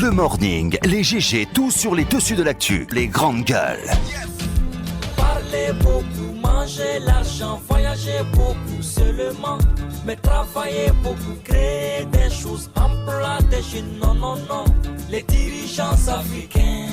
Le morning, les GG, tout sur les dessus de l'actu. Les grandes gueules. Parler beaucoup, manger l'argent, voyager beaucoup seulement. Mais travailler beaucoup, créer des choses, emploi des jeunes, non, non, non. Les dirigeants africains,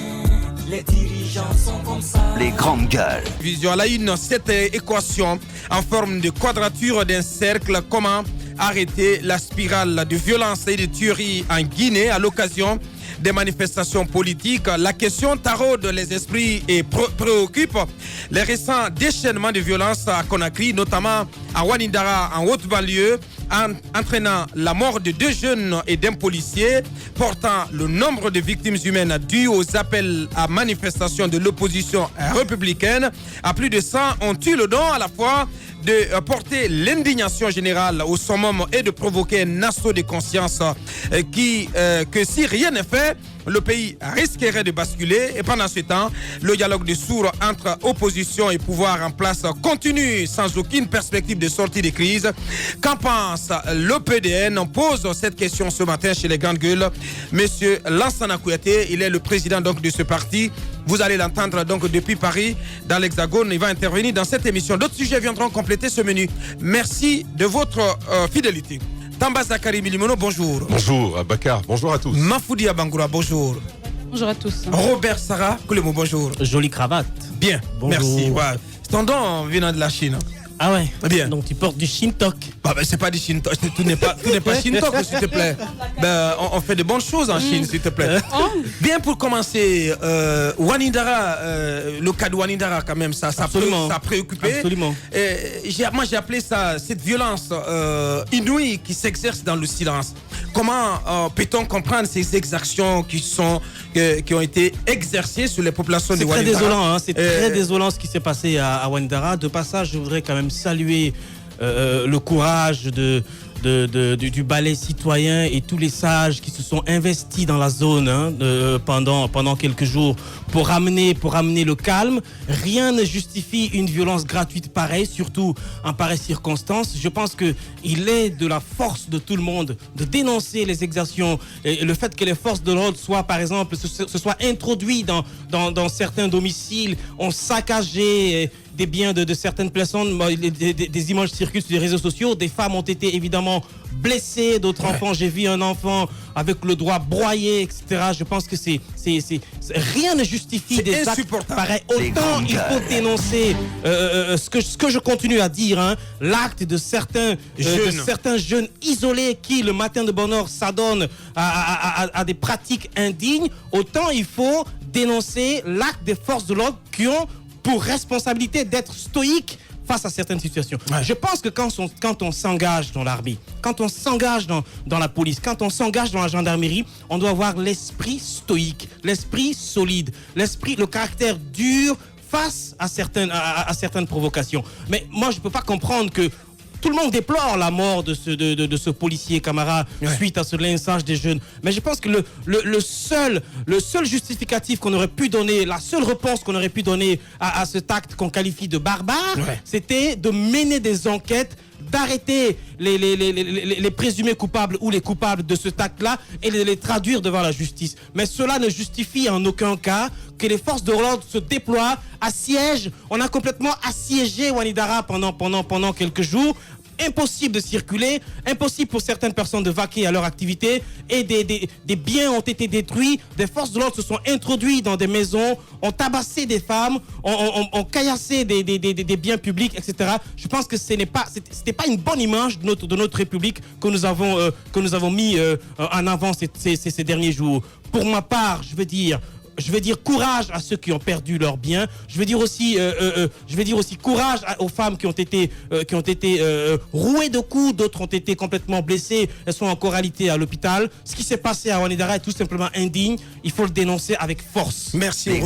les dirigeants sont comme ça. Les grandes gueules. Vision à la une, cette équation en forme de quadrature d'un cercle, comment arrêter la spirale de violence et de tuerie en Guinée à l'occasion des manifestations politiques. La question taraude les esprits et préoccupe les récents déchaînements de violence à Conakry, notamment à Ouanidara en haute banlieue, entraînant la mort de 2 jeunes et d'un policier, portant le nombre de victimes humaines dues aux appels à manifestation de l'opposition républicaine à plus de 100, ont eu le don à la fois de porter l'indignation générale au summum et de provoquer un assaut de conscience que si rien n'est fait, le pays risquerait de basculer. Et pendant ce temps, le dialogue de sourds entre opposition et pouvoir en place continue sans aucune perspective de sortie de crise. Qu'en pense le PDN? On pose cette question ce matin chez les grandes gueules. Monsieur Lansana Kouyaté, il est le président donc de ce parti. Vous allez l'entendre donc depuis Paris, dans l'Hexagone. Il va intervenir dans cette émission. D'autres sujets viendront compléter ce menu. Merci de votre fidélité. Tamba Zakari Milimono, bonjour. Bonjour Bakar, bonjour à tous. Mafoudi Abangoura, bonjour. Bonjour à tous. Robert Sarah Koulemo, bonjour. Jolie cravate. Bien, Bonjour. merci. Ouais. Ton don venant de la Chine. Ah ouais. Bien. Donc tu portes du Shintok. Bah, c'est pas du Shintok, tout n'est pas Shintok, s'il te plaît. On fait de bonnes choses en Chine, s'il te plaît. Bien, pour commencer, Ouanidara, le cas de Ouanidara quand même, ça a préoccupé. Absolument. Moi j'ai appelé ça cette violence inouïe qui s'exerce dans le silence. Comment peut-on comprendre ces exactions qui ont été exercées sur les populations de Ouanidara? C'est très désolant, hein. C'est très désolant ce qui s'est passé à Ouanidara. De passage, je voudrais quand même saluer le courage du ballet citoyen et tous les sages qui se sont investis dans la zone pendant quelques jours pour ramener le calme. Rien ne justifie une violence gratuite pareille, surtout en pareille circonstance. Je pense qu'il est de la force de tout le monde de dénoncer les exactions et le fait que les forces de l'ordre soient, par exemple, se soient introduits dans certains domiciles, ont saccagé des biens de certaines personnes. Des images circulent sur les réseaux sociaux. Des femmes ont été évidemment blessées, d'autres enfants. J'ai vu un enfant avec le doigt broyé, etc. Je pense que rien ne justifie des actes pareils. Autant il faut dénoncer ce que je continue à dire, hein, l'acte de certains jeunes isolés qui, le matin de bonne heure, s'adonnent à des pratiques indignes. Autant il faut dénoncer l'acte des forces de l'ordre qui ont pour responsabilité d'être stoïque face à certaines situations. Ouais. Je pense que quand on s'engage dans l'armée, quand on s'engage dans la police, quand on s'engage dans la gendarmerie, on doit avoir l'esprit stoïque, l'esprit solide, le caractère dur face à certaines provocations. Mais moi, je ne peux pas comprendre que tout le monde déplore la mort de ce policier Camara suite à ce lynchage des jeunes. Mais je pense que le seul justificatif qu'on aurait pu donner, la seule réponse qu'on aurait pu donner à cet acte qu'on qualifie de barbare, c'était de mener des enquêtes, d'arrêter les présumés coupables ou les coupables de cet acte-là et de les traduire devant la justice. Mais cela ne justifie en aucun cas que les forces de l'ordre se déploient, assiègent. On a complètement assiégé Ouanidara pendant quelques jours. Impossible de circuler, impossible pour certaines personnes de vaquer à leur activité et des biens ont été détruits, des forces de l'ordre se sont introduits dans des maisons, ont tabassé des femmes, ont caillassé des biens publics, etc. Je pense que c'était pas une bonne image de notre République que nous avons mis en avant ces derniers jours. Pour ma part, je veux dire courage à ceux qui ont perdu leurs biens. Je veux dire aussi courage aux femmes qui ont été rouées de coups. D'autres ont été complètement blessées. Elles sont encore alitées à l'hôpital. Ce qui s'est passé à Ouanidara est tout simplement indigne. Il faut le dénoncer avec force. Merci.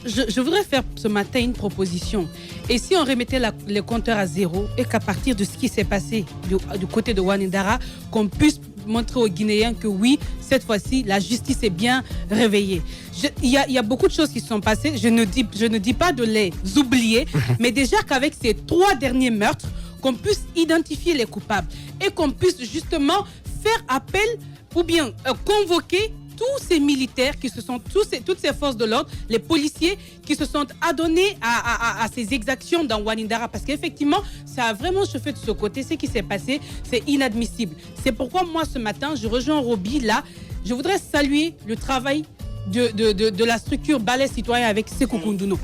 Je voudrais faire ce matin une proposition. Et si on remettait les compteurs à zéro et qu'à partir de ce qui s'est passé du côté de Ouanidara, qu'on puisse montrer aux Guinéens que oui, cette fois-ci, la justice est bien réveillée. Il y a beaucoup de choses qui se sont passées. Je ne dis pas de les oublier, mais déjà qu'avec ces 3 derniers meurtres, qu'on puisse identifier les coupables et qu'on puisse justement faire appel ou bien convoquer tous ces militaires qui se sont, toutes ces forces de l'ordre, les policiers qui se sont adonnés à ces exactions dans Wanindara, parce qu'effectivement, ça a vraiment chauffé de ce côté. Ce qui s'est passé, c'est inadmissible. C'est pourquoi moi, ce matin, je rejoins Roby là. Je voudrais saluer le travail de la structure Balai Citoyen avec Sékou Koundounou.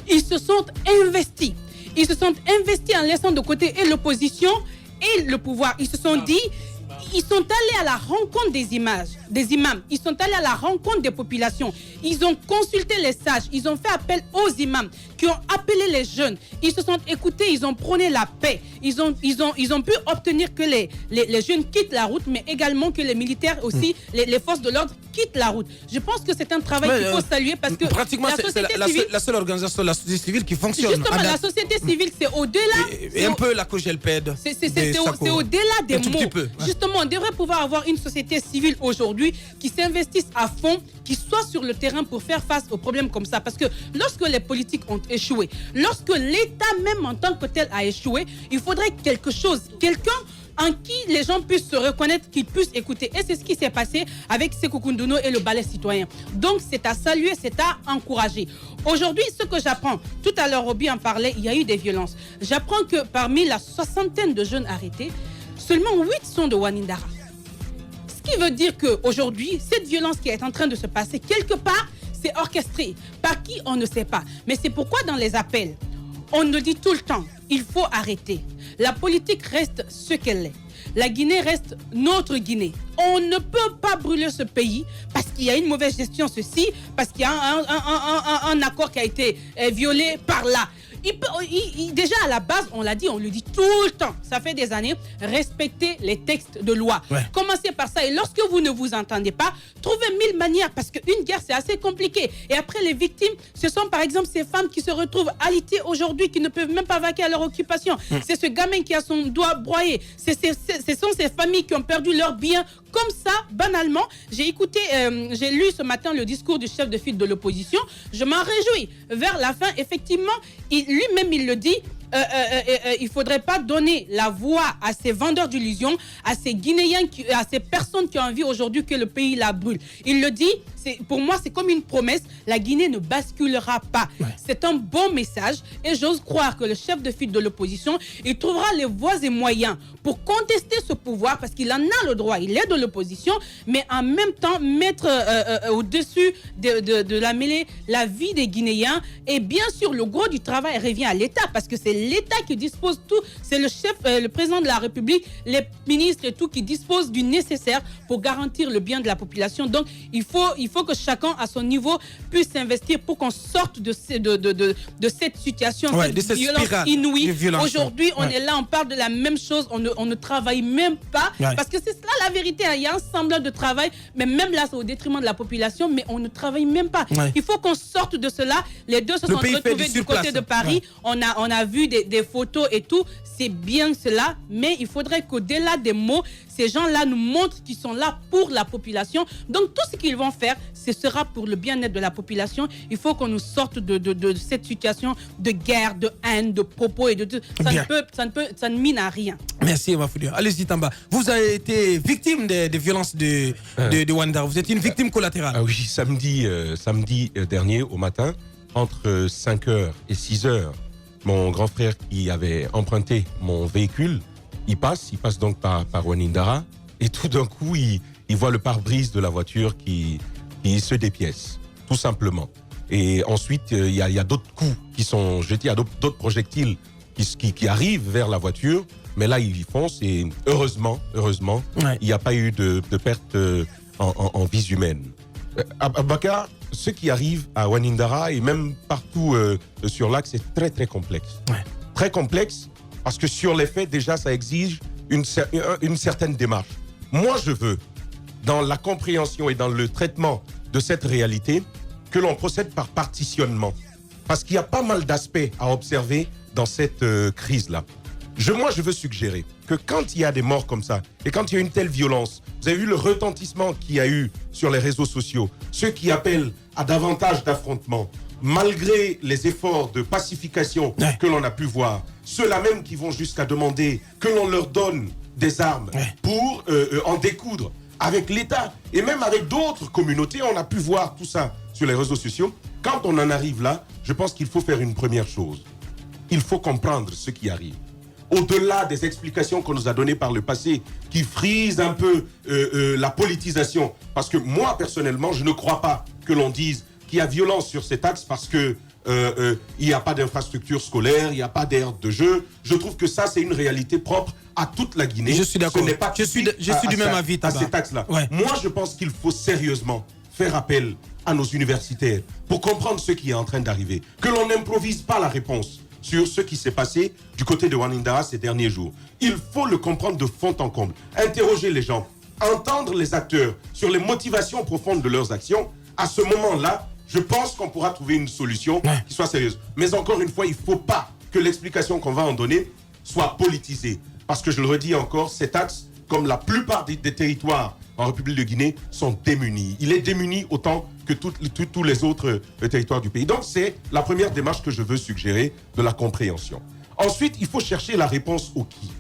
Ils se sont investis. Ils se sont investis en laissant de côté et l'opposition et le pouvoir. Ils se sont dit... Ils sont allés à la rencontre des imams. Ils sont allés à la rencontre des populations. Ils ont consulté les sages. Ils ont fait appel aux imams qui ont appelé les jeunes. Ils se sont écoutés. Ils ont prôné la paix. Ils ont pu obtenir que les jeunes quittent la route, mais également que les militaires aussi, les forces de l'ordre quittent la route. Je pense que c'est un travail qu'il faut saluer parce que pratiquement c'est la seule organisation de la société civile qui fonctionne. Justement, la société civile, c'est au-delà. Et un peu la COGELPED. C'est au-delà des mots. Peu, ouais. Justement, on devrait pouvoir avoir une société civile aujourd'hui qui s'investisse à fond, qui soit sur le terrain pour faire face aux problèmes comme ça. Parce que lorsque les politiques ont échoué, lorsque l'État même en tant que tel a échoué, il faudrait quelque chose, quelqu'un en qui les gens puissent se reconnaître, qu'ils puissent écouter. Et c'est ce qui s'est passé avec Sékou Koundounou et le Balai Citoyen. Donc c'est à saluer, c'est à encourager. Aujourd'hui, ce que j'apprends, tout à l'heure Roby en parlait, il y a eu des violences. J'apprends que parmi la soixantaine de jeunes arrêtés, seulement 8 sont de Wanindara. Ce qui veut dire qu'aujourd'hui, cette violence qui est en train de se passer, quelque part, c'est orchestré. Par qui, on ne sait pas. Mais c'est pourquoi dans les appels, on nous dit tout le temps, il faut arrêter. La politique reste ce qu'elle est. La Guinée reste notre Guinée. On ne peut pas brûler ce pays parce qu'il y a une mauvaise gestion, parce qu'il y a un accord qui a été violé par là. Déjà à la base, on l'a dit, on le dit tout le temps, ça fait des années, respectez les textes de loi. Ouais. Commencez par ça et lorsque vous ne vous entendez pas, trouvez 1000 manières parce qu'une guerre c'est assez compliqué. Et après les victimes, ce sont par exemple ces femmes qui se retrouvent alitées aujourd'hui, qui ne peuvent même pas vaquer à leur occupation. C'est ce gamin qui a son doigt broyé. Ce sont ces familles qui ont perdu leurs biens. Comme ça, banalement, j'ai lu ce matin le discours du chef de file de l'opposition. Je m'en réjouis. Vers la fin, effectivement, lui-même, il le dit, il ne faudrait pas donner la voix à ces vendeurs d'illusions, à ces Guinéens, à ces personnes qui ont envie aujourd'hui que le pays la brûle. Il le dit, pour moi, c'est comme une promesse. La Guinée ne basculera pas. Ouais. C'est un bon message et j'ose croire que le chef de file de l'opposition, il trouvera les voies et moyens pour contester ce pouvoir parce qu'il en a le droit. Il est de l'opposition, mais en même temps mettre au-dessus de la mêlée la vie des Guinéens. Et bien sûr, le gros du travail revient à l'État parce que c'est l'État qui dispose tout. C'est le chef, le président de la République, les ministres et tout qui disposent du nécessaire pour garantir le bien de la population. Donc, il faut que chacun, à son niveau, puisse s'investir pour qu'on sorte de cette situation, de cette violence inouïe. Aujourd'hui, on est là, on parle de la même chose, on ne travaille même pas. Ouais. Parce que c'est cela la vérité. Il y a un semblant de travail, mais même là, c'est au détriment de la population, mais on ne travaille même pas. Ouais. Il faut qu'on sorte de cela. Les deux se sont retrouvés du côté de Paris. Ouais. On a vu des photos et tout. C'est bien cela, mais il faudrait qu'au-delà des mots, ces gens-là nous montrent qu'ils sont là pour la population. Donc, tout ce qu'ils vont faire, ce sera pour le bien-être de la population. Il faut qu'on nous sorte de cette situation de guerre, de haine, de propos et de tout. Ça ne mine à rien. Merci, Mafoudi. Allez-y, Tamba. Vous avez été victime des violences de Wanindara. Vous êtes une victime collatérale. Ah oui, samedi dernier au matin, entre 5h et 6h, mon grand frère qui avait emprunté mon véhicule, il passe donc par Wanindara et tout d'un coup, il voit le pare-brise de la voiture qui se dépièce, tout simplement. Et ensuite, il y a d'autres coups qui sont jetés, il y a d'autres projectiles qui arrivent vers la voiture, mais là, il fonce et heureusement, ouais. Il n'y a pas eu de perte en vies humaines. Bakar, ce qui arrive à Wanindara et même partout sur l'axe, c'est très, très complexe. Ouais. Très complexe parce que sur les faits, déjà, ça exige une certaine démarche. Moi, je veux, dans la compréhension et dans le traitement de cette réalité, que l'on procède par partitionnement. Parce qu'il y a pas mal d'aspects à observer dans cette crise-là. Moi, je veux suggérer que quand il y a des morts comme ça, et quand il y a une telle violence, vous avez vu le retentissement qu'il y a eu sur les réseaux sociaux, ceux qui appellent à davantage d'affrontements, malgré les efforts de pacification que l'on a pu voir, ceux-là même qui vont jusqu'à demander que l'on leur donne des armes pour en découdre avec l'État et même avec d'autres communautés. On a pu voir tout ça sur les réseaux sociaux. Quand on en arrive là, je pense qu'il faut faire une première chose. Il faut comprendre ce qui arrive. Au-delà des explications qu'on nous a données par le passé, qui frisent un peu la politisation. Parce que moi, personnellement, je ne crois pas que l'on dise qu'il y a violence sur cet axe parce que il n'y a pas d'infrastructure scolaire, il n'y a pas d'aire de jeu. Je trouve que ça, c'est une réalité propre à toute la Guinée. Je suis d'accord. Je suis du même avis, à cet axe-là. Ouais. Moi, je pense qu'il faut sérieusement faire appel à nos universitaires pour comprendre ce qui est en train d'arriver. Que l'on n'improvise pas la réponse sur ce qui s'est passé du côté de Wanindara ces derniers jours. Il faut le comprendre de fond en comble. Interroger les gens, entendre les acteurs sur les motivations profondes de leurs actions. À ce moment-là, je pense qu'on pourra trouver une solution qui soit sérieuse. Mais encore une fois, il ne faut pas que l'explication qu'on va en donner soit politisée. Parce que je le redis encore, cet axe, comme la plupart des territoires en République de Guinée, sont démunis. Il est démuni autant que tous les autres territoires du pays. Donc c'est la première démarche que je veux suggérer, de la compréhension. Ensuite, il faut chercher la réponse au qui.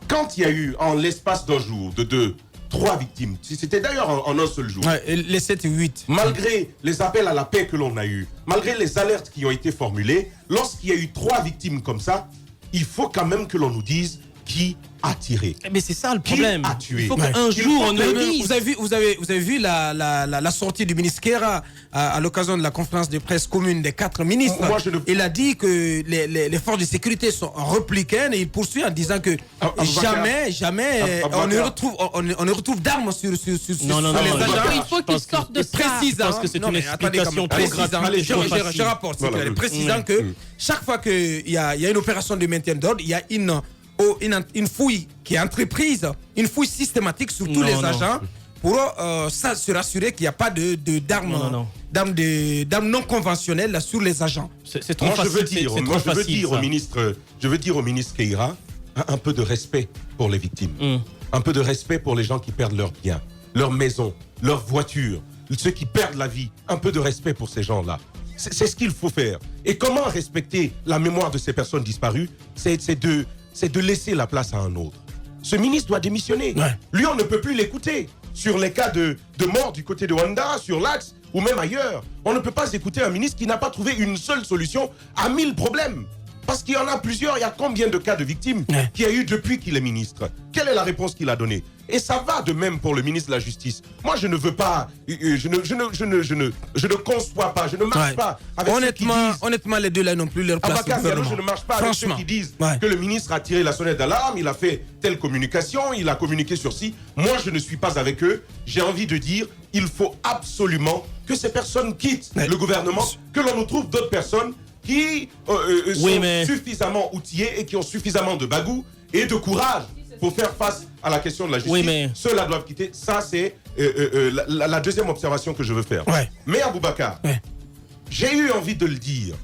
Quand il y a eu, en l'espace d'un jour, de 2, 3 victimes, c'était d'ailleurs en un seul jour. Ouais, les 7 et 8. Malgré les appels à la paix que l'on a eus, malgré les alertes qui ont été formulées, lorsqu'il y a eu 3 victimes comme ça, il faut quand même que l'on nous dise qui a tiré. Mais c'est ça le problème. Qui a tué. Il faut qu'un jour on nous dise. Vous avez vu la sortie du ministre Kera à l'occasion de la conférence de presse commune des 4 ministres. Il a dit que les forces de sécurité sont républicaines et il poursuit en disant que jamais on ne retrouve d'armes sur les agents. Il faut qu'ils sortent de ça. Je pense que c'est une explication trop grave. Je rapporte, précisant que chaque fois qu'il y a une opération de maintien d'ordre, il y a une fouille qui est entreprise, une fouille systématique sur tous les agents pour se rassurer qu'il n'y a pas d'armes non conventionnelles sur les agents. C'est trop facile. Je veux dire au ministre Keïra un peu de respect pour les victimes, un peu de respect pour les gens qui perdent leurs biens, leurs maisons, leurs voitures, ceux qui perdent la vie, un peu de respect pour ces gens-là. C'est ce qu'il faut faire. Et comment respecter la mémoire de ces personnes disparues? C'est de laisser la place à un autre. Ce ministre doit démissionner. Ouais. Lui, on ne peut plus l'écouter. Sur les cas de mort du côté de Wanda, sur l'axe ou même ailleurs, on ne peut pas écouter un ministre qui n'a pas trouvé une seule solution à 1000 problèmes. Parce qu'il y en a plusieurs, il y a combien de cas de victimes qu'il y a eu depuis qu'il est ministre? Quelle est la réponse qu'il a donnée? Et ça va de même pour le ministre de la Justice. Moi, je ne veux pas, je ne conçois pas, je ne marche pas avec ceux qui disent... Honnêtement, les deux là n'ont plus leur place. Je ne marche pas avec ceux qui disent que le ministre a tiré la sonnette d'alarme, il a fait telle communication, il a communiqué sur ci. Moi, je ne suis pas avec eux. J'ai envie de dire, il faut absolument que ces personnes quittent le gouvernement, que l'on nous trouve d'autres personnes qui sont suffisamment outillés et qui ont suffisamment de bagou et de courage pour faire face à la question de la justice. Ceux-là doivent quitter. Ça, c'est la deuxième observation que je veux faire. Mais Aboubacar, j'ai eu envie de le dire.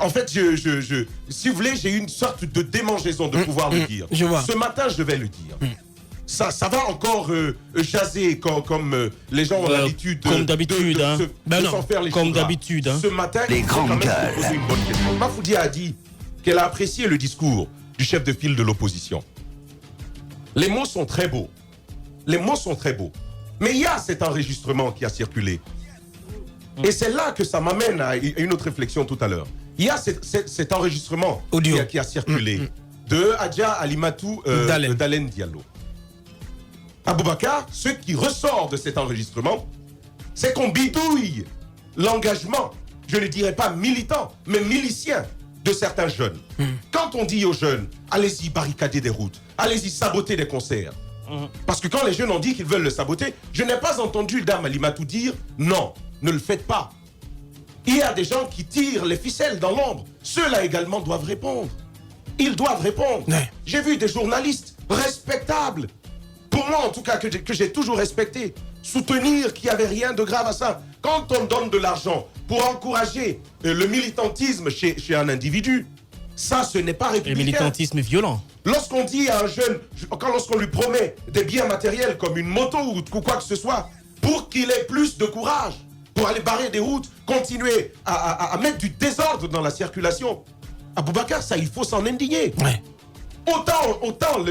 En fait, si vous voulez, j'ai eu une sorte de démangeaison de pouvoir le dire. Ce matin, je devais le dire. Ça va encore jaser comme les gens ont l'habitude de s'en faire les comme d'habitude. Ce matin, les grandes gueules. Poser une bonne question. Mafoudia a dit qu'elle a apprécié le discours du chef de file de l'opposition. Les mots sont très beaux. Les mots sont très beaux. Mais il y a cet enregistrement qui a circulé. Et c'est là que ça m'amène à une autre réflexion tout à l'heure. Il y a cet enregistrement qui a circulé de Adja Alimatou Dalen Diallo. Aboubacar, ce qui ressort de cet enregistrement, c'est qu'on bidouille l'engagement, je ne dirais pas militant, mais milicien de certains jeunes. Quand on dit aux jeunes, allez-y barricader des routes, allez-y saboter des concerts. Parce que quand les jeunes ont dit qu'ils veulent le saboter, je n'ai pas entendu Dame Alimatou dire non, ne le faites pas. Il y a des gens qui tirent les ficelles dans l'ombre. Ceux-là également doivent répondre. Ils doivent répondre. J'ai vu des journalistes respectables, pour moi en tout cas, que j'ai toujours respecté, soutenir qu'il n'y avait rien de grave à ça. Quand on donne de l'argent pour encourager le militantisme chez un individu, ça, ce n'est pas républicain. Le militantisme violent. Lorsqu'on dit à un jeune, lorsqu'on lui promet des biens matériels comme une moto ou quoi que ce soit, pour qu'il ait plus de courage, pour aller barrer des routes, continuer à mettre du désordre dans la circulation, Aboubacar, ça, il faut s'en indigner. autant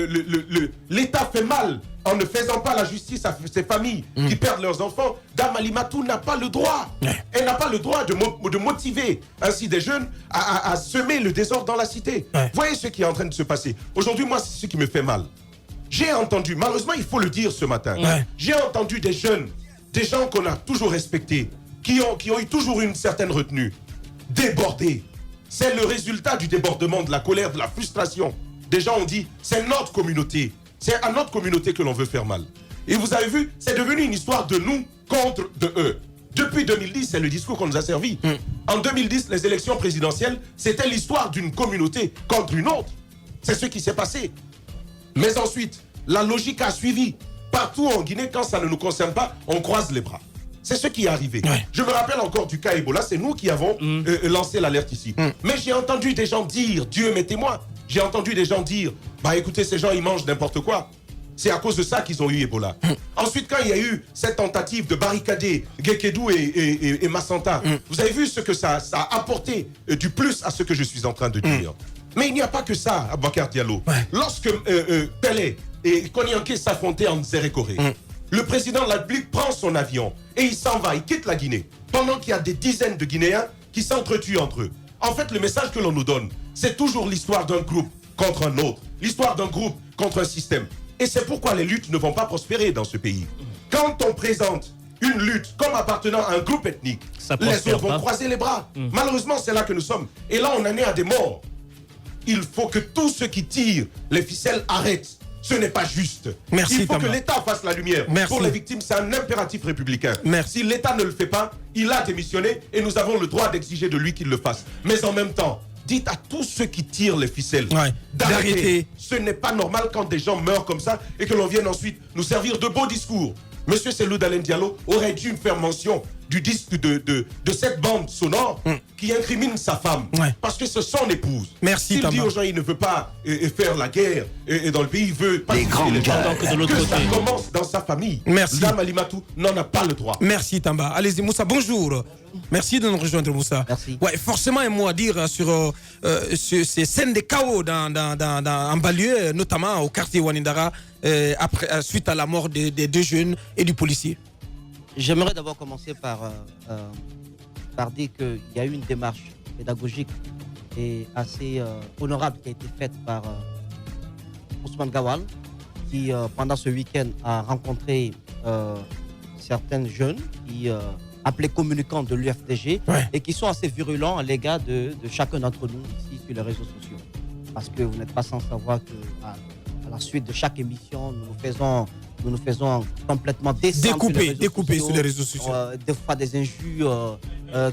l'État fait mal en ne faisant pas la justice à ces familles qui perdent leurs enfants. Dame Alimatou n'a pas le droit. Elle n'a pas le droit de motiver ainsi des jeunes à semer le désordre dans la cité. Voyez ce qui est en train de se passer. Aujourd'hui, moi, c'est ce qui me fait mal. J'ai entendu, malheureusement, il faut le dire ce matin, j'ai entendu des jeunes, des gens qu'on a toujours respectés, qui ont eu toujours une certaine retenue, débordés. C'est le résultat du débordement, de la colère, de la frustration. Des gens ont dit, c'est notre communauté. C'est à notre communauté que l'on veut faire mal. Et vous avez vu, c'est devenu une histoire de nous contre de eux. Depuis 2010, c'est le discours qu'on nous a servi. En 2010, les élections présidentielles, c'était l'histoire d'une communauté contre une autre. C'est ce qui s'est passé. Mais ensuite, la logique a suivi. Partout en Guinée, quand ça ne nous concerne pas, on croise les bras. C'est ce qui est arrivé. Je me rappelle encore du cas Ebola, c'est nous qui avons lancé l'alerte ici. Mais j'ai entendu des gens dire, Dieu m'est témoin, j'ai entendu des gens dire, bah écoutez, ces gens, ils mangent n'importe quoi. C'est à cause de ça qu'ils ont eu Ebola. Ensuite, quand il y a eu cette tentative de barricader Gekedou et Massanta, vous avez vu ce que ça a apporté du plus à ce que je suis en train de dire. Mais il n'y a pas que ça, Aboubacar Diallo. Lorsque Pelé et Konyanké s'affrontaient en Zérékoré, le président de la République prend son avion et il s'en va, il quitte la Guinée, pendant qu'il y a des dizaines de Guinéens qui s'entretuent entre eux. En fait, le message que l'on nous donne, c'est toujours l'histoire d'un groupe contre un autre, l'histoire d'un groupe contre un système. Et c'est pourquoi les luttes ne vont pas prospérer dans ce pays. Quand on présente une lutte comme appartenant à un groupe ethnique, les autres vont croiser les bras. Malheureusement, c'est là que nous sommes. Et là, on en est à des morts. Il faut que tous ceux qui tirent les ficelles arrêtent. Ce n'est pas juste. Merci, il faut Tamba. que l'État fasse la lumière. Pour les victimes, c'est un impératif républicain. Si l'État ne le fait pas, il a démissionné et nous avons le droit d'exiger de lui qu'il le fasse. Mais en même temps, dites à tous ceux qui tirent les ficelles d'arrêter. Ce n'est pas normal quand des gens meurent comme ça et que l'on vienne ensuite nous servir de beaux discours. Monsieur Selou Dalen Diallo aurait dû faire mention du disque de cette bande sonore qui incrimine sa femme. Parce que c'est son épouse. Merci, S'il dit aux gens qu'il ne veut pas faire la guerre dans le pays, il veut pas Les grands gars. que ça commence dans sa famille. Merci. Dame Alimatou n'en a pas le droit. Merci Tamba. Allez-y Moussa, bonjour. Merci de nous rejoindre Moussa. Merci. Ouais, forcément un mot à dire sur ces scènes de chaos en banlieue, notamment au quartier Wanindara, suite à la mort des deux jeunes et du policier. J'aimerais d'abord commencer par dire qu'il y a eu une démarche pédagogique et assez honorable qui a été faite par Ousmane Gawal, qui pendant ce week-end a rencontré certains jeunes qui appelés communicants de l'UFDG et qui sont assez virulents à l'égard de chacun d'entre nous ici sur les réseaux sociaux. Parce que vous n'êtes pas sans savoir qu'à la suite de chaque émission, nous nous faisons complètement descendre découper sur les réseaux sociaux. Des fois des injures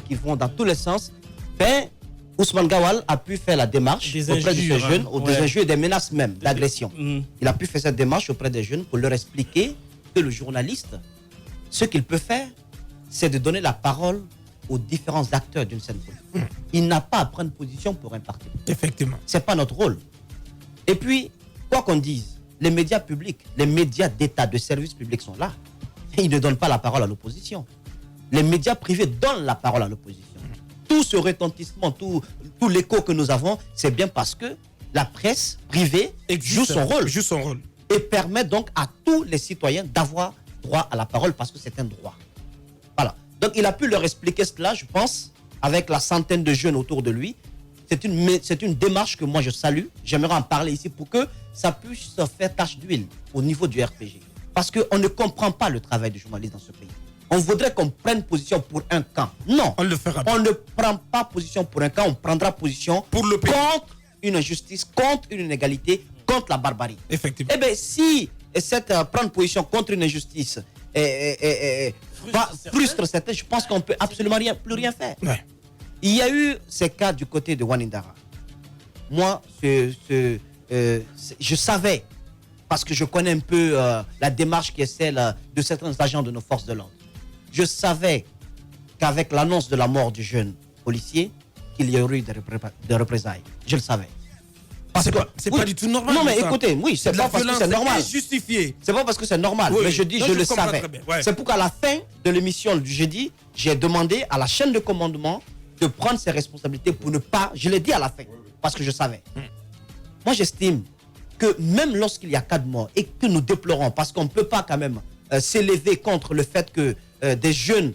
qui vont dans tous les sens. Ben, Ousmane Gawal a pu faire la démarche auprès de ces jeunes, des injures et des menaces même d'agression. Il a pu faire cette démarche auprès des jeunes pour leur expliquer que le journaliste, ce qu'il peut faire, c'est de donner la parole aux différents acteurs d'une scène politique. Il n'a pas à prendre position pour un parti. Effectivement. Ce n'est pas notre rôle. Et puis, quoi qu'on dise, les médias publics, les médias d'État, de services publics sont là. Et ils ne donnent pas la parole à l'opposition. Les médias privés donnent la parole à l'opposition. Tout ce retentissement, tout l'écho que nous avons, c'est bien parce que la presse privée joue son rôle. Et permet donc à tous les citoyens d'avoir droit à la parole parce que c'est un droit. Voilà. Donc il a pu leur expliquer cela, je pense, avec la centaine de jeunes autour de lui. C'est une démarche que moi je salue. J'aimerais en parler ici pour que ça puisse se faire tache d'huile au niveau du RPG. Parce qu'on ne comprend pas le travail du journaliste dans ce pays. On voudrait qu'on prenne position pour un camp. Non, on le fera. On ne prend pas position pour un camp, on prendra position pour le pays. Contre une injustice, contre une inégalité, contre la barbarie. Effectivement. Eh bien, si prendre position contre une injustice frustre certains, je pense qu'on ne peut absolument plus rien faire. Ouais. Il y a eu ces cas du côté de Wanindara. Moi, je savais, parce que je connais un peu la démarche qui est celle de certains agents de nos forces de l'ordre. Je savais qu'avec l'annonce de la mort du jeune policier, qu'il y aurait eu des représailles. Je le savais. C'est pas du tout normal. Non, mais écoutez, oui, c'est pas parce que c'est normal. Justifié. C'est pas parce que c'est normal, mais je dis, je le savais. C'est pourquoi à la fin de l'émission du jeudi, j'ai demandé à la chaîne de commandement de prendre ses responsabilités pour ne pas, je l'ai dit à la fin, parce que je savais. Moi, j'estime que même lorsqu'il y a 4 morts et que nous déplorons, parce qu'on ne peut pas quand même s'élever contre le fait que des jeunes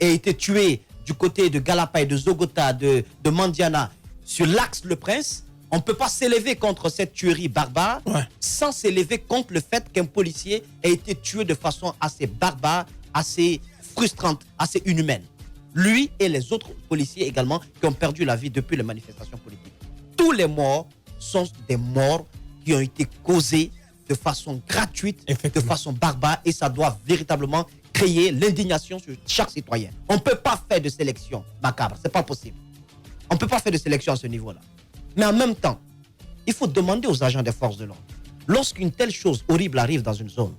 aient été tués du côté de Galapay, de Zogota, de Mandiana, sur l'axe Le Prince, on ne peut pas s'élever contre cette tuerie barbare sans s'élever contre le fait qu'un policier ait été tué de façon assez barbare, assez frustrante, assez inhumaine. Lui et les autres policiers également qui ont perdu la vie depuis les manifestations politiques. Tous les morts sont des morts qui ont été causés de façon gratuite, de façon barbare, et ça doit véritablement créer l'indignation sur chaque citoyen. On ne peut pas faire de sélection macabre, c'est pas possible. On ne peut pas faire de sélection à ce niveau-là. Mais en même temps, il faut demander aux agents des forces de l'ordre, lorsqu'une telle chose horrible arrive dans une zone,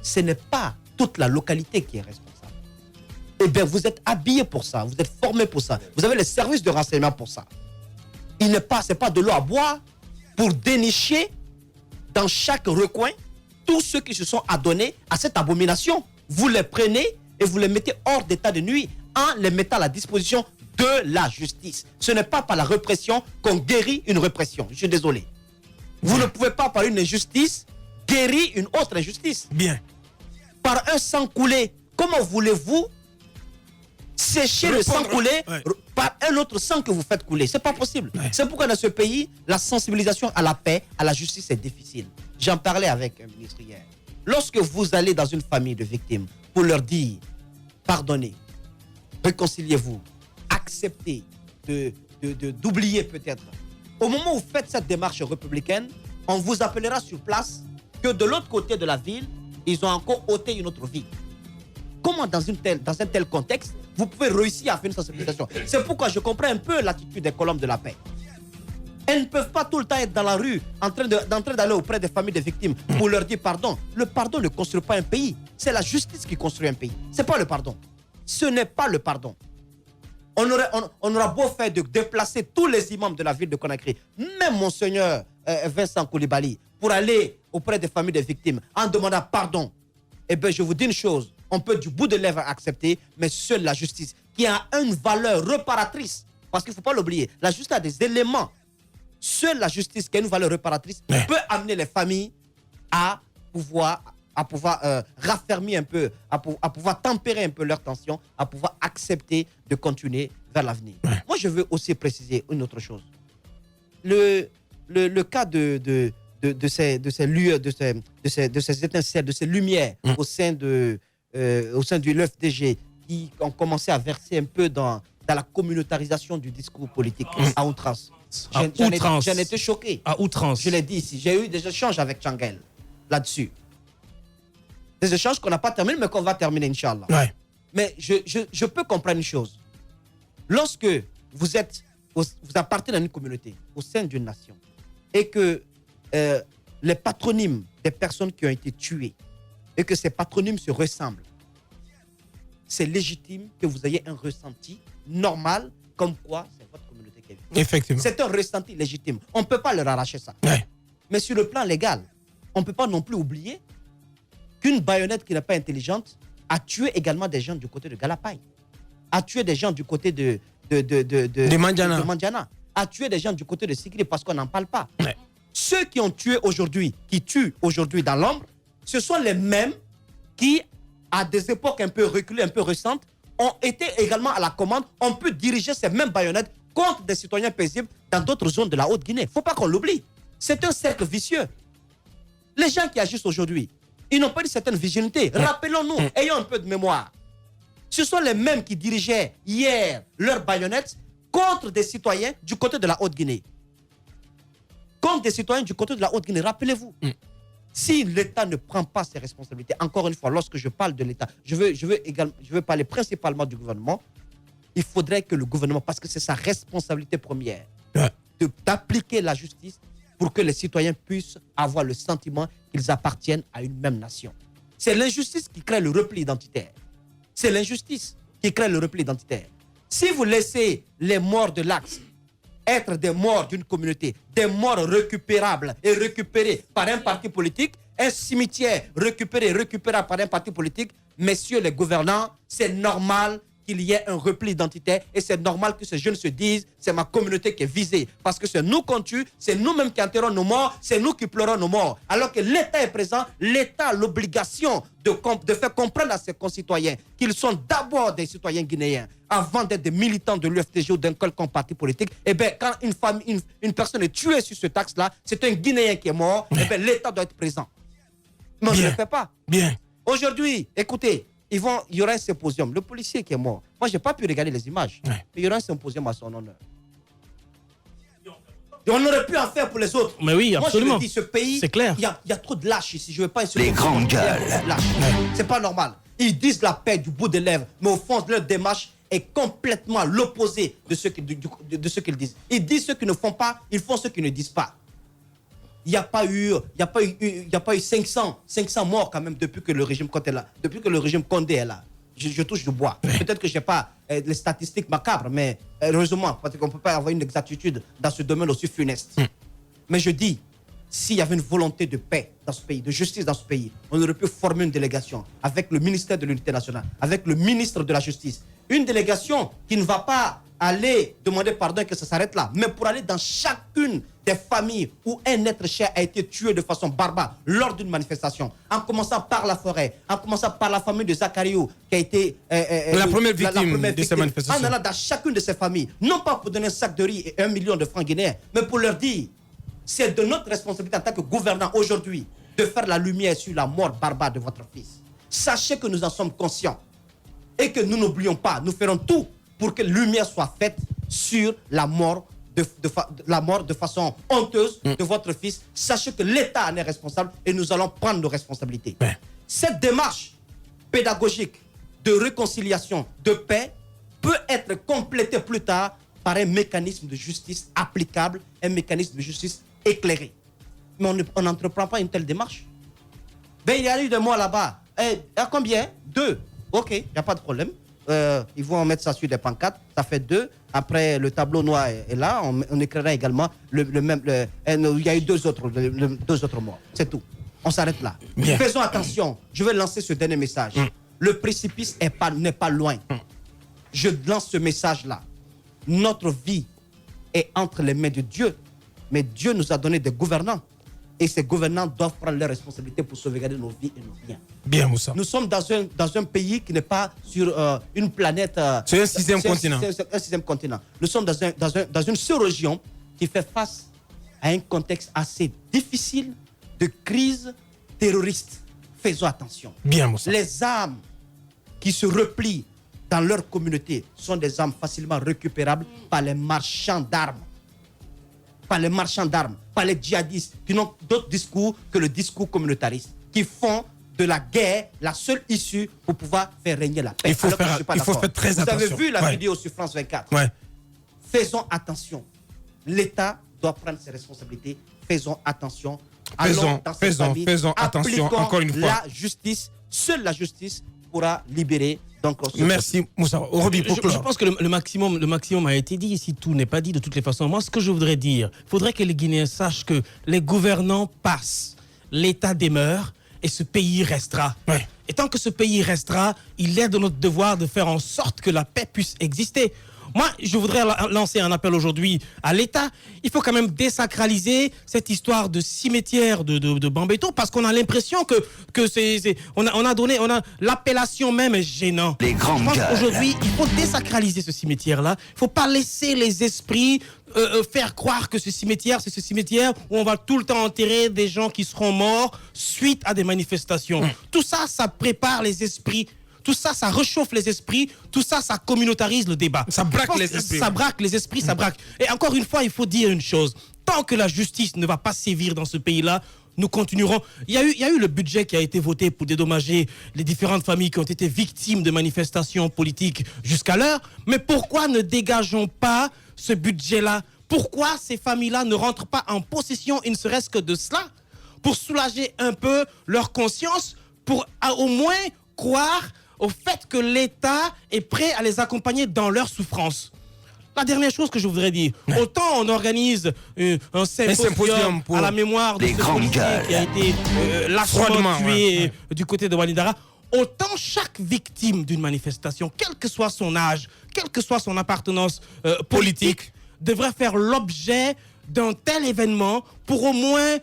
ce n'est pas toute la localité qui est responsable. Eh bien, vous êtes habillés pour ça, vous êtes formés pour ça, vous avez les services de renseignement pour ça. C'est pas de l'eau à boire pour dénicher dans chaque recoin tous ceux qui se sont adonnés à cette abomination. Vous les prenez et vous les mettez hors d'état de nuit en les mettant à la disposition de la justice. Ce n'est pas par la répression qu'on guérit une répression. Je suis désolé. Vous ne pouvez pas, par une injustice, guérir une autre injustice. Bien. Par un sang coulé, comment voulez-vous sécher le sang coulé par un autre sang que vous faites couler? C'est pas possible. C'est pourquoi dans ce pays, la sensibilisation à la paix, à la justice est difficile. J'en parlais avec un ministre hier. Lorsque vous allez dans une famille de victimes pour leur dire pardonnez, réconciliez-vous, acceptez d'oublier peut-être. Au moment où vous faites cette démarche républicaine, on vous appellera sur place que de l'autre côté de la ville, ils ont encore ôté une autre vie. Comment dans un tel contexte, vous pouvez réussir à faire une sensibilisation? C'est pourquoi je comprends un peu l'attitude des colombes de la paix. Elles ne peuvent pas tout le temps être dans la rue en train d'aller auprès des familles des victimes pour leur dire pardon. Le pardon ne construit pas un pays. C'est la justice qui construit un pays. Ce n'est pas le pardon. Ce n'est pas le pardon. On aura beau faire de déplacer tous les imams de la ville de Conakry, même Monseigneur Vincent Koulibaly, pour aller auprès des familles des victimes en demandant pardon. Eh bien, je vous dis une chose, on peut du bout de lèvres accepter, mais seule la justice, qui a une valeur réparatrice, parce qu'il ne faut pas l'oublier, la justice a des éléments. Seule la justice qui a une valeur réparatrice peut amener les familles à pouvoir raffermir un peu, à pouvoir tempérer un peu leur tension, à pouvoir accepter de continuer vers l'avenir. Moi, je veux aussi préciser une autre chose. Le cas de ces lueurs, de ces étincelles, de ces lumières au sein de l'UFDG qui ont commencé à verser un peu dans la communautarisation du discours politique à outrance. J'en étais choqué. À outrance. Je l'ai dit ici. J'ai eu des échanges avec Changel là-dessus. Des échanges qu'on n'a pas terminés, mais qu'on va terminer, Inch'Allah. Ouais. Mais je peux comprendre une chose. Lorsque vous appartenez à une communauté, au sein d'une nation, et que les patronymes des personnes qui ont été tuées, et que ces patronymes se ressemblent, c'est légitime que vous ayez un ressenti normal, comme quoi c'est votre communauté qui est victime. Effectivement. C'est un ressenti légitime. On ne peut pas leur arracher ça. Ouais. Mais sur le plan légal, on ne peut pas non plus oublier qu'une baïonnette qui n'est pas intelligente a tué également des gens du côté de Galapay, a tué des gens du côté de Mandiana, a tué des gens du côté de Sigri parce qu'on n'en parle pas. Ouais. Ceux qui ont tué aujourd'hui, qui tuent aujourd'hui dans l'ombre, ce sont les mêmes qui, à des époques un peu reculées, un peu récentes, ont été également à la commande. On peut diriger ces mêmes baïonnettes contre des citoyens paisibles dans d'autres zones de la Haute-Guinée. Il ne faut pas qu'on l'oublie. C'est un cercle vicieux. Les gens qui agissent aujourd'hui, ils n'ont pas une certaine vigilité. Rappelons-nous, ayons un peu de mémoire. Ce sont les mêmes qui dirigeaient hier leurs baïonnettes contre des citoyens du côté de la Haute-Guinée. Contre des citoyens du côté de la Haute-Guinée. Rappelez-vous, si l'État ne prend pas ses responsabilités, encore une fois, lorsque je parle de l'État, je veux parler principalement du gouvernement, il faudrait que le gouvernement, parce que c'est sa responsabilité première, d'appliquer la justice pour que les citoyens puissent avoir le sentiment qu'ils appartiennent à une même nation. C'est l'injustice qui crée le repli identitaire. C'est l'injustice qui crée le repli identitaire. Si vous laissez les morts de l'Axe être des morts d'une communauté, des morts récupérables et récupérés par un parti politique, un cimetière récupérable par un parti politique, messieurs les gouvernants, c'est normal qu'il y ait un repli identitaire et c'est normal que ces jeunes se disent c'est ma communauté qui est visée parce que c'est nous qu'on tue, c'est nous-mêmes qui enterrons nos morts, c'est nous qui pleurons nos morts. Alors que l'État est présent, l'État a l'obligation de faire comprendre à ses concitoyens qu'ils sont d'abord des citoyens guinéens avant d'être des militants de l'UFTG ou d'un quelconque parti politique. Et bien, quand une personne est tuée sur ce axe-là, c'est un Guinéen qui est mort, et bien l'État doit être présent. Mais on ne le fait pas. Bien. Aujourd'hui, écoutez, il y aura un symposium. Le policier qui est mort, moi, je n'ai pas pu regarder les images, mais il y aura un symposium à son honneur. Et on aurait pu en faire pour les autres. Mais oui, absolument. Moi, je me dis, ce pays, c'est clair. Il y a trop de lâches ici. Je ne veux pas insulter. Les grandes gueules. C'est pas normal. Ils disent la paix du bout des lèvres, mais au fond, leur démarche est complètement à l'opposé de ce qu'ils disent. Ils disent ce qu'ils ne font pas, ils font ce qu'ils ne disent pas. Il n'y a pas eu 500 morts quand même depuis que le régime Condé est là. Depuis que le régime Condé est là. Je touche du bois. Peut-être que je n'ai pas les statistiques macabres, mais heureusement, parce qu'on ne peut pas avoir une exactitude dans ce domaine aussi funeste. Mais je dis, s'il y avait une volonté de paix dans ce pays, de justice dans ce pays, on aurait pu former une délégation avec le ministère de l'Unité nationale, avec le ministre de la Justice. Une délégation qui ne va pas aller demander pardon et que ça s'arrête là, mais pour aller dans chacune des familles où un être cher a été tué de façon barbare lors d'une manifestation, en commençant par la forêt, en commençant par la famille de Zachariou, qui a été la première victime de ces manifestations. En allant dans chacune de ces familles, non pas pour donner un sac de riz et 1 million de francs guinéens, mais pour leur dire, c'est de notre responsabilité en tant que gouvernant aujourd'hui de faire la lumière sur la mort barbare de votre fils. Sachez que nous en sommes conscients et que nous n'oublions pas, nous ferons tout pour que lumière soit faite sur la mort de façon honteuse de votre fils. Sachez que l'État en est responsable et nous allons prendre nos responsabilités. Cette démarche pédagogique de réconciliation, de paix, peut être complétée plus tard par un mécanisme de justice applicable, un mécanisme de justice éclairé. Mais on n'entreprend pas une telle démarche. Ben, il y a eu des morts là-bas. À combien? 2. Ok, il n'y a pas de problème. Ils vont mettre ça sur des pancartes, ça fait 2. Après, le tableau noir est là, on écrira également il y a eu 2 autres morts. C'est tout. On s'arrête là. Bien. Faisons attention. Je vais lancer ce dernier message. Le précipice n'est pas loin. Je lance ce message-là. Notre vie est entre les mains de Dieu, mais Dieu nous a donné des gouvernants. Et ces gouvernants doivent prendre leurs responsabilités pour sauvegarder nos vies et nos biens. Bien, Moussa. Nous sommes dans un pays qui n'est pas sur une planète... C'est un 6e continent. C'est un 6e continent. Nous sommes dans une sous-région qui fait face à un contexte assez difficile de crise terroriste. Faisons attention. Bien, Moussa. Les armes qui se replient dans leur communauté sont des armes facilement récupérables par les marchands d'armes. Par les marchands d'armes, par les djihadistes qui n'ont d'autre discours que le discours communautariste, qui font de la guerre la seule issue pour pouvoir faire régner la paix. Il faut faire très attention. Vous avez vu la vidéo sur France 24. Ouais. Faisons attention. L'État doit prendre ses responsabilités. Faisons attention. Faisons attention encore une fois. La justice, seule la justice pourra libérer. Donc, merci Moussa. Je pense que le maximum a été dit. Si tout n'est pas dit, de toutes les façons, moi, ce que je voudrais dire, il faudrait que les Guinéens sachent que les gouvernants passent, l'État demeure et ce pays restera. Ouais. Et tant que ce pays restera, il est de notre devoir de faire en sorte que la paix puisse exister. Moi, je voudrais lancer un appel aujourd'hui à l'État. Il faut quand même désacraliser cette histoire de cimetière de Bambeto parce qu'on a l'impression que on a l'appellation même est gênant. Les grandes gueules. Je pense qu'aujourd'hui, il faut désacraliser ce cimetière-là. Il ne faut pas laisser les esprits faire croire que ce cimetière, c'est ce cimetière où on va tout le temps enterrer des gens qui seront morts suite à des manifestations. Tout ça, ça prépare les esprits. Tout ça, ça réchauffe les esprits. Tout ça, ça communautarise le débat. Ça braque les esprits. Ça braque les esprits, ça braque. Et encore une fois, il faut dire une chose. Tant que la justice ne va pas sévir dans ce pays-là, nous continuerons. Il y a eu le budget qui a été voté pour dédommager les différentes familles qui ont été victimes de manifestations politiques jusqu'à l'heure. Mais pourquoi ne dégageons pas ce budget-là? Pourquoi ces familles-là ne rentrent pas en possession, il ne serait-ce que de cela, pour soulager un peu leur conscience, pour au moins croire au fait que l'État est prêt à les accompagner dans leur souffrance. La dernière chose que je voudrais dire, autant on organise un symposium à la mémoire de ce policier qui a été lâchement tué du côté de Wanidara, autant chaque victime d'une manifestation, quel que soit son âge, quelle que soit son appartenance politique, devrait faire l'objet d'un tel événement pour au moins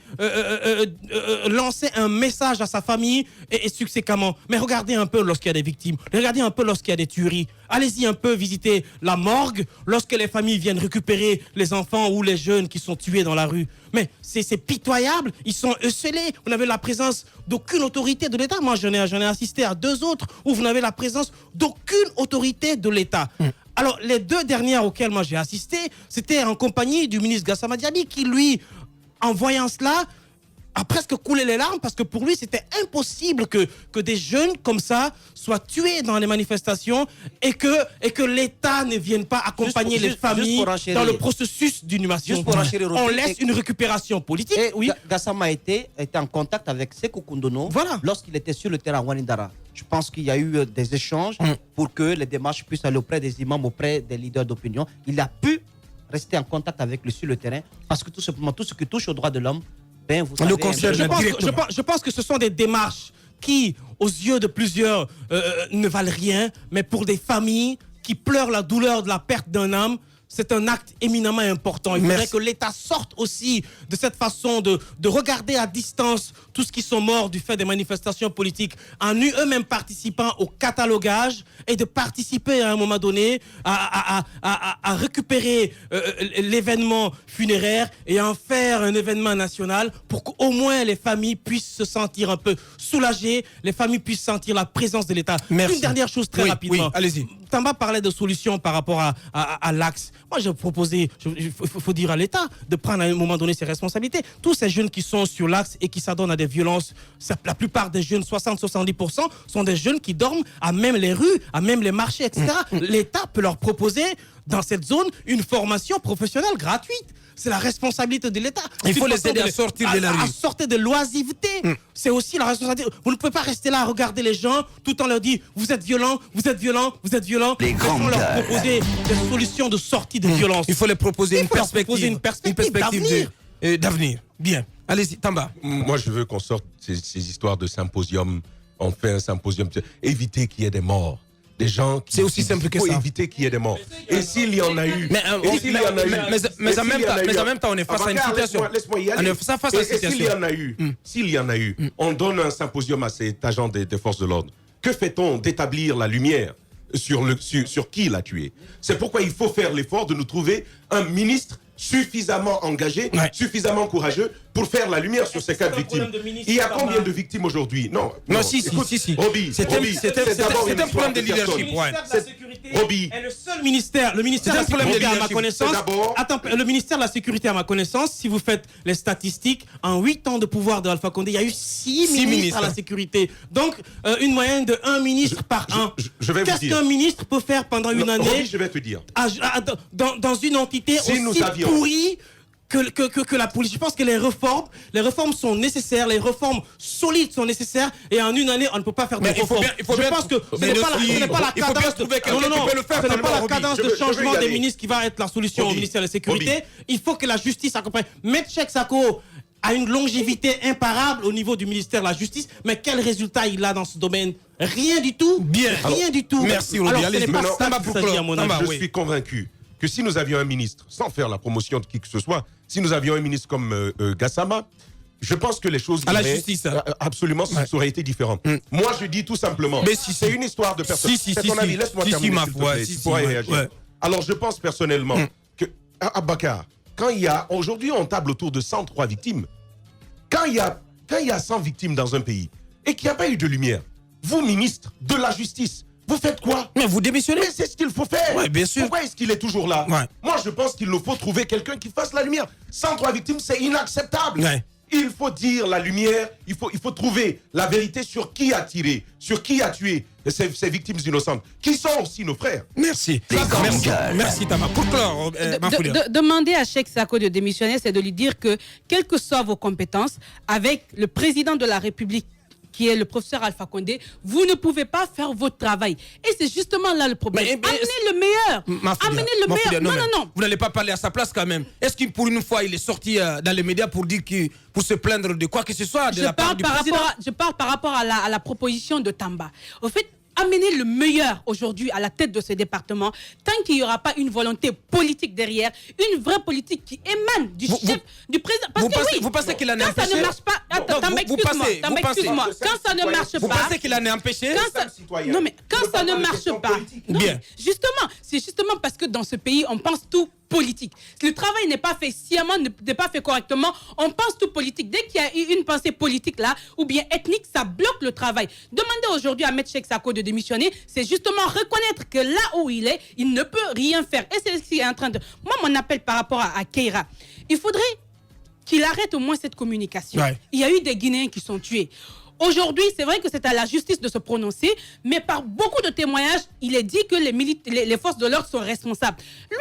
lancer un message à sa famille et succédemment. Mais regardez un peu lorsqu'il y a des victimes, regardez un peu lorsqu'il y a des tueries. Allez-y un peu visiter la morgue lorsque les familles viennent récupérer les enfants ou les jeunes qui sont tués dans la rue. Mais c'est pitoyable, ils sont esselés. Vous n'avez la présence d'aucune autorité de l'État. Moi, j'en ai assisté à 2 autres où vous n'avez la présence d'aucune autorité de l'État. Alors, les 2 dernières auxquelles moi j'ai assisté, c'était en compagnie du ministre Gassama Diaby qui, lui, en voyant cela, a presque coulé les larmes parce que pour lui, c'était impossible que des jeunes comme ça soient tués dans les manifestations et que l'État ne vienne pas accompagner les familles dans le processus d'inhumation. On laisse une récupération politique. Et oui. Gassama était en contact avec Sékou Koundono lorsqu'il était sur le terrain à Wanindara. Je pense qu'il y a eu des échanges pour que les démarches puissent aller auprès des imams, auprès des leaders d'opinion. Il a pu rester en contact avec lui sur le terrain parce que tout simplement, tout ce qui touche aux droits de l'homme, ben, vous savez, je pense que ce sont des démarches qui, aux yeux de plusieurs, ne valent rien, mais pour des familles qui pleurent la douleur de la perte d'un âme, c'est un acte éminemment important. Il faudrait que l'État sorte aussi de cette façon de regarder à distance tous ceux qui sont morts du fait des manifestations politiques en eux-mêmes participant au catalogage et de participer à un moment donné à récupérer l'événement funéraire et en faire un événement national pour qu'au moins les familles puissent se sentir un peu soulagées, les familles puissent sentir la présence de l'État. Une dernière chose très rapidement. Oui, allez-y. Tamba parlait de solutions par rapport à l'axe. Moi, j'ai proposé, il faut dire à l'État de prendre à un moment donné ses responsabilités. Tous ces jeunes qui sont sur l'axe et qui s'adonnent à des violences, la plupart des jeunes, 60-70%, sont des jeunes qui dorment à même les rues, à même les marchés, etc. L'État peut leur proposer, dans cette zone, une formation professionnelle gratuite. C'est la responsabilité de l'État. Il faut les aider à sortir de la rue. À sortir de l'oisiveté. C'est aussi la responsabilité. Vous ne pouvez pas rester là à regarder les gens tout en leur disant vous êtes violents, vous êtes violents, vous êtes violents. Les grands leur proposer des solutions de sortie de violence. Il faut les proposer une perspective d'avenir. Bien. Allez-y, Tamba. Moi, je veux qu'on sorte ces histoires de symposium. On fait un symposium. Éviter qu'il y ait des morts. Des gens qui... C'est aussi simple que ça. Il faut éviter qu'il y ait des morts. Et s'il y en a eu... Mais en même temps, on est face à une situation. Laisse-moi y aller. On est face à une situation. S'il y en a eu, on donne un symposium à cet agent des forces de l'ordre. Que fait-on d'établir la lumière sur qui l'a tué? C'est pourquoi il faut faire l'effort de nous trouver un ministre suffisamment engagé, suffisamment courageux pour faire la lumière sur ces 4 victimes. Il y a combien de victimes aujourd'hui? Non, si. Roby, c'est un problème de leadership. Roby est le seul ministère. Le ministère de la Sécurité, à ma connaissance. Attends, le ministère de la Sécurité, à ma connaissance, si vous faites les statistiques, en 8 ans de pouvoir de Alpha Condé, il y a eu 6 ministres à la sécurité. Donc, une moyenne de 1 ministre par an. Qu'est-ce qu'un ministre peut faire pendant une année? Roby, je vais te dire. Dans une entité aussi pourrie que la police. Je pense que les réformes sont nécessaires, les réformes solides sont nécessaires, et en une année, on ne peut pas faire de réformes. Je pense que ce n'est pas la cadence de changement des ministres qui va être la solution au ministère de la Sécurité. Il faut que la justice accompagne. Maître Cheikh Sako a une longévité imparable au niveau du ministère de la Justice, mais quel résultat il a dans ce domaine? Rien du tout. Rien du tout. Merci, Roby. Alors, ce n'est pas ça qu'il s'agit, à mon avis. Je suis convaincu que si nous avions un ministre, sans faire la promotion de qui que ce soit, si nous avions un ministre comme Gassama, je pense que les choses... À la justice. Absolument, ça aurait été différent. Moi, je dis tout simplement, mais si, c'est une histoire de personne. C'est ton avis, laisse-moi terminer, s'il te plaît, tu pourras réagir. Alors, je pense personnellement que, à Bakar, quand il y a... Aujourd'hui, on table autour de 103 victimes. Quand il y a 100 victimes dans un pays et qu'il n'y a pas eu de lumière, vous, ministre de la Justice, vous faites quoi? Mais vous démissionnez. Mais c'est ce qu'il faut faire. Ouais, bien sûr. Pourquoi est-ce qu'il est toujours là? Moi, je pense qu'il nous faut trouver quelqu'un qui fasse la lumière. 103 victimes, c'est inacceptable. Il faut dire la lumière, il faut trouver la vérité sur qui a tiré, sur qui a tué ces victimes innocentes, qui sont aussi nos frères. Merci. Merci Tama. Pour clore, demander à Cheikh Sako de démissionner, c'est de lui dire que, quelles que soient vos compétences, avec le président de la République qui est le professeur Alpha Condé, vous ne pouvez pas faire votre travail. Et c'est justement là le problème. Amenez le meilleur. Amenez le meilleur. Non. Vous n'allez pas parler à sa place quand même. Est-ce qu'il pour une fois il est sorti dans les médias pour dire que pour se plaindre de quoi que ce soit de la part du président? Je parle par rapport à la proposition de Tamba. Au fait, amener le meilleur aujourd'hui à la tête de ce département, tant qu'il n'y aura pas une volonté politique derrière, une vraie politique qui émane du chef, du président. Parce que vous pensez qu'il en est quand empêché? ça ne marche pas, excuse-moi, quand ça ne marche pas, vous pensez qu'il en est empêché? Non mais quand ça ne marche pas, bien. Justement, c'est justement parce que dans ce pays, on pense tout politique. Le travail n'est pas fait sciemment, n'est pas fait correctement, on pense tout politique. Dès qu'il y a une pensée politique là, ou bien ethnique, ça bloque le travail. Demander aujourd'hui à M. Cheikh Sako de démissionner, c'est justement reconnaître que là où il est, il ne peut rien faire. Et c'est ce qui est en train de... Moi, mon appel par rapport à Keïra, il faudrait qu'il arrête au moins cette communication. Ouais. Il y a eu des Guinéens qui sont tués. Aujourd'hui, c'est vrai que c'est à la justice de se prononcer, mais par beaucoup de témoignages, il est dit que les forces de l'ordre sont responsables. Lui,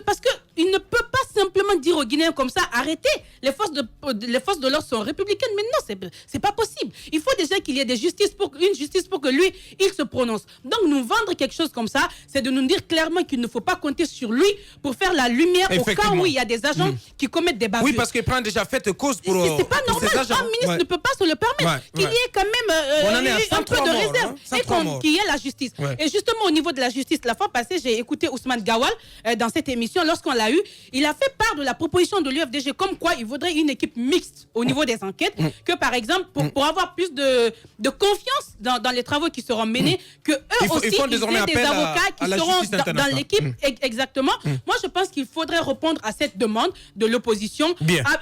parce qu'il ne peut pas simplement dire aux Guinéens comme ça, arrêtez, les forces de l'ordre sont républicaines. Mais non, c'est pas possible. Il faut déjà qu'il y ait une justice pour que lui, il se prononce. Donc, nous vendre quelque chose comme ça, c'est de nous dire clairement qu'il ne faut pas compter sur lui pour faire la lumière au cas où il y a des agents qui commettent des bavures. Oui, parce qu'il prend déjà fait cause pour... C'est pas normal. Un ministre ne peut pas se le permettre. Qu'il y ait quand même un peu de réserve et qu'il y ait la justice. Ouais. Et justement, au niveau de la justice, la fois passée, j'ai écouté Ousmane Gawal dans cette émission. Lorsqu'on l'a eu, il a fait part de la proposition de l'UFDG comme quoi il voudrait une équipe mixte au niveau des enquêtes, que par exemple, pour avoir plus de confiance dans les travaux qui seront menés, que eux aussi, ils aient des avocats qui seront dans l'équipe. Exactement. Moi, je pense qu'il faudrait répondre à cette demande de l'opposition,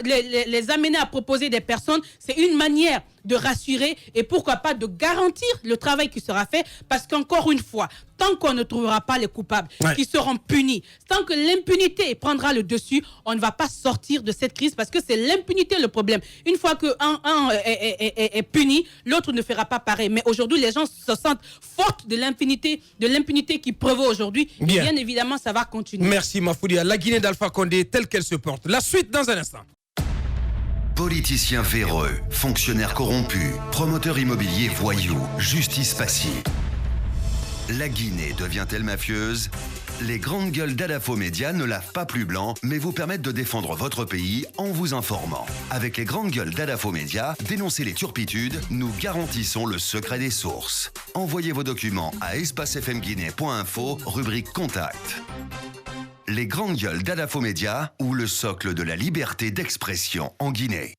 les amener à proposer des personnes. C'est une manière de rassurer et pourquoi pas de garantir le travail qui sera fait, parce qu'encore une fois, tant qu'on ne trouvera pas les coupables qui seront punis, tant que l'impunité prendra le dessus, on ne va pas sortir de cette crise, parce que c'est l'impunité le problème. Une fois qu'un est puni, l'autre ne fera pas pareil. Mais aujourd'hui, les gens se sentent fortes de l'impunité qui prévaut aujourd'hui. Bien évidemment, ça va continuer. Merci Mafoudia. La Guinée d'Alpha Condé telle qu'elle se porte. La suite dans un instant. Politiciens véreux, fonctionnaires corrompus, promoteurs immobiliers voyous, justice passive. La Guinée devient-elle mafieuse? Les grandes gueules d'Adafo Média ne lavent pas plus blanc, mais vous permettent de défendre votre pays en vous informant. Avec les grandes gueules d'Adafo Média, dénoncez les turpitudes, nous garantissons le secret des sources. Envoyez vos documents à espacefmguinée.info, rubrique Contact. Les grandes gueules d'Adafo Média ou le socle de la liberté d'expression en Guinée.